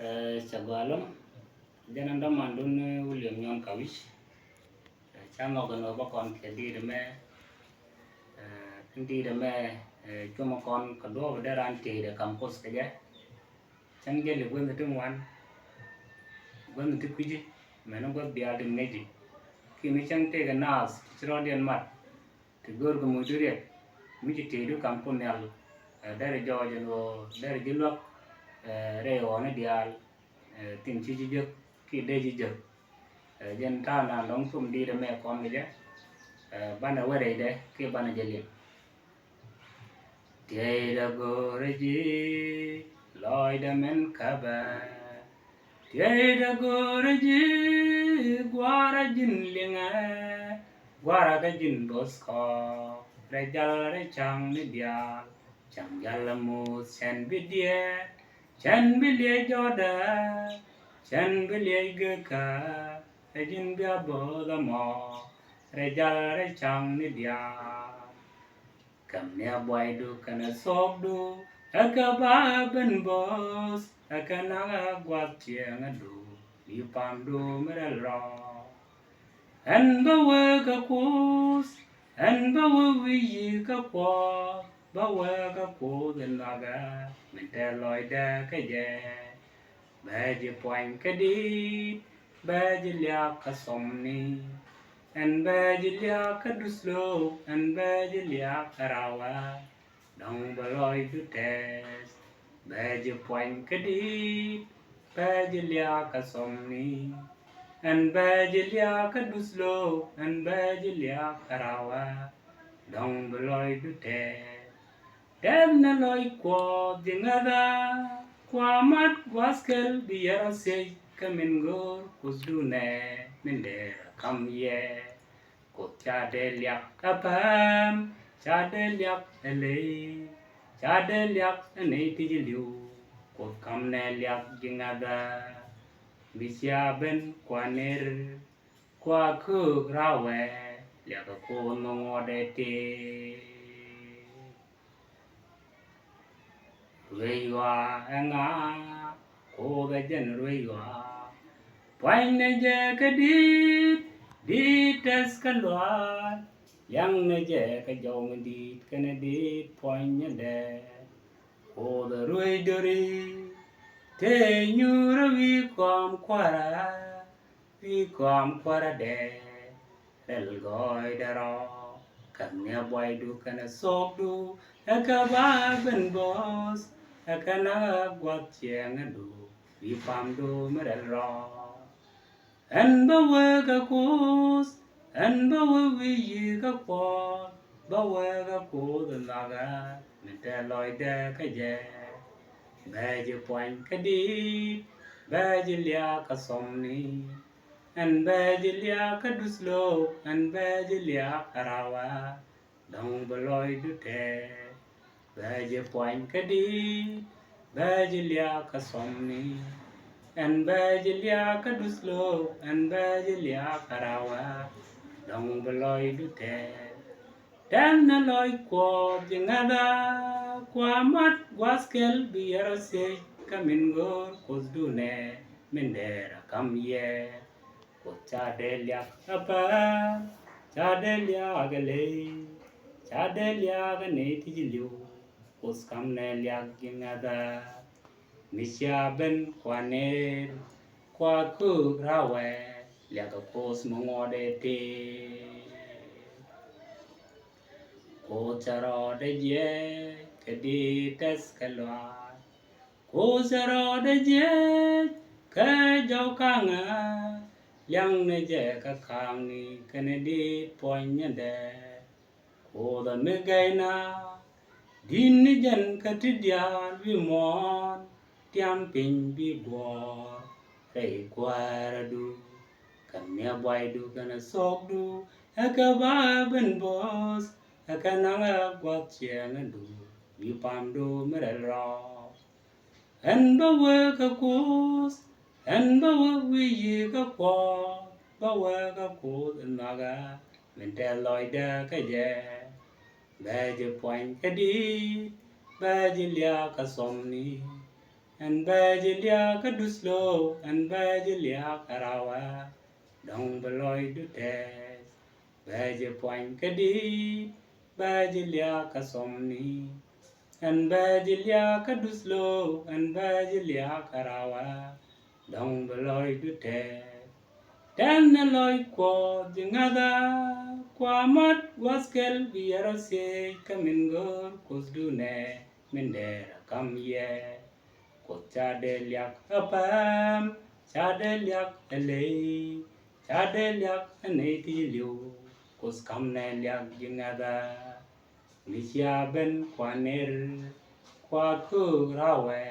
Chagwalum jananda mandun William Nyuon Kawich chamo kono bakon kendi de me cuma kon kedua bederan de kampus saja chang je le gwen tu wan gwen tu kuji meno gwen biar de neji kini chang te ga nas chirodian mat te gor ko mujuriet mi te du kampun yal dari George no dari jilok re one dial tin chi ji ki de ji jen ta na long sum đi de me kon ge bana were de ki bana jeli tiäydä gore ji lɔcdä men käpä tiäydä gore ji gwara jin liŋɛ gwara ga jin bosko re jal re chang ni dial chang jal mu sen bilie joda chen bilie geka jin bia bo da mo re jal re chang ni dial cầm nè boy du kana sok du aka ba ben bos aka na gwat chiang du bi pam du mer ro an ba we ka kus an ba we yi ka kwa ba we ka ku den na ga men te loi da ka je ba ji poin ka di ba ji lia ka som ni and bajilia kaduslo and bajilia karawa dong baloi du test baji point kadi bajilia kasomni and bajilia kaduslo and bajilia karawa dong baloi du test dem na loi ko dingada kwa mat waskel biara sei kamingor kusdune mindera kam ye ko cha de liak apam cha de liak ele cha de liak nei ti liu ko kam ne liak jingada bisya ben kwaner kwa ku rawe liak ko no de ti ruiwa anga ko ga jen ruiwa Pain je ka di tes ka loa yang ne je ka jong di kana di pain de o the rui dori te nyura vi kwam kwara de el goi daro kan ne boy du kana sok du ka ba ben bos ka na gwat chiang du vi pam du mer ro and ba we ka kus and ba we yi ka kwa ba we ka ku the naga men te loi de ka je ba ji poin ka di ba ji lia ka som ni and ba ji lia ka duslo and ba ji lia karawa dong ba loi du te ba ji poin ka di ba ji lia ka som ni and bajilia kaduslo and bajilia karawa dong beloy dute dan na loy ko jingada kwa mat waskel biara se kamingor kusdune mindera kam ye ko chadelia apa chadelia gale chadelia gane tijiliu kus kam ne lia jingada Misya ben kwaner kwa ku rawe lia ka kos mongode te ko charo de je ke di tes kalwa ko charo de je ke jau kanga yang ne je ka kang ni kene di ponya de ko da me gaina din ni jan ka tidian wi mon tiam pin bi bor rei kwara du kan ne boy du kana sok du aka ba ben bos aka nanga gwat chiang du bi pam du mer ro en ba we ka kus en ba we yi ka kwa ba we ka ku naga men te loi da ka je ba je poin ka di ba je lia ka som ni an bajilia kaduslo an bajilia karawa dong beloy dutes baje poin kadi bajilia kasomni an bajilia kaduslo an bajilia karawa dong beloy dutes dan loy ko jingada kwamat waskel biarose kamingor kusdune mendera kamye Chadeliak apam, chadeliak elei, chadeliak anetiliu, kus kamneliak jingada, misya ben kwanir, kwaku rawe,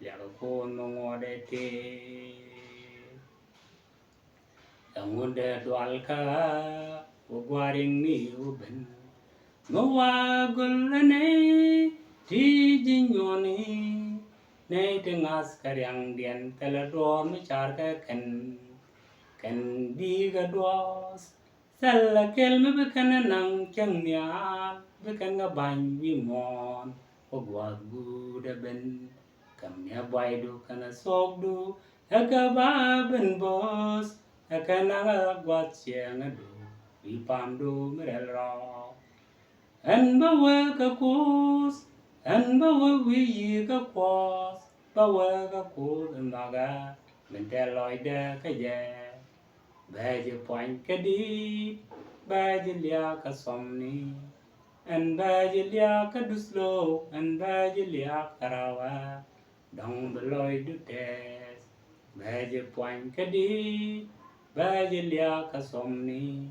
liakun mongodete. Angunde dualka, ugwaring ni uben, mawagulane, tijinyoni. Nay tengas karyang dian telador mecar ken biga dos sala kel me bekan nang chang nya bekan nga bany wimon ogwag buda ben kam nya boy do kana sok do akaba ben bos akana gwat siang do wi pam do merel ro an bawa ka kus an bawa wi ka kwas bawa ka kus maga menteloide ka je baje poin kadi baje lia ka somni an baje lia ka duslo an baje lia karawa dong beloy dutes baje poin kadi baje lia ka somni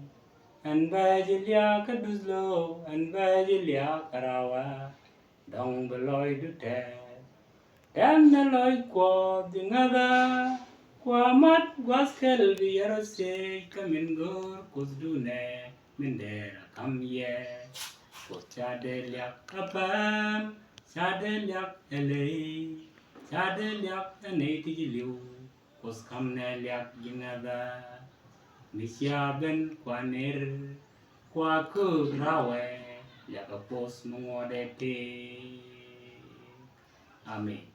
an bajilia kaduslo an bajilia karawa dong beloy dute dan naloy ko dingada kwamat waskel biarose kamingor kusdune mendera kamye chadeliak apam chadeliak elei chadeliak anetiliu kus kamneliak jingada Misya ben kwanir kwaku rawe ya kapos mengodete. Amin.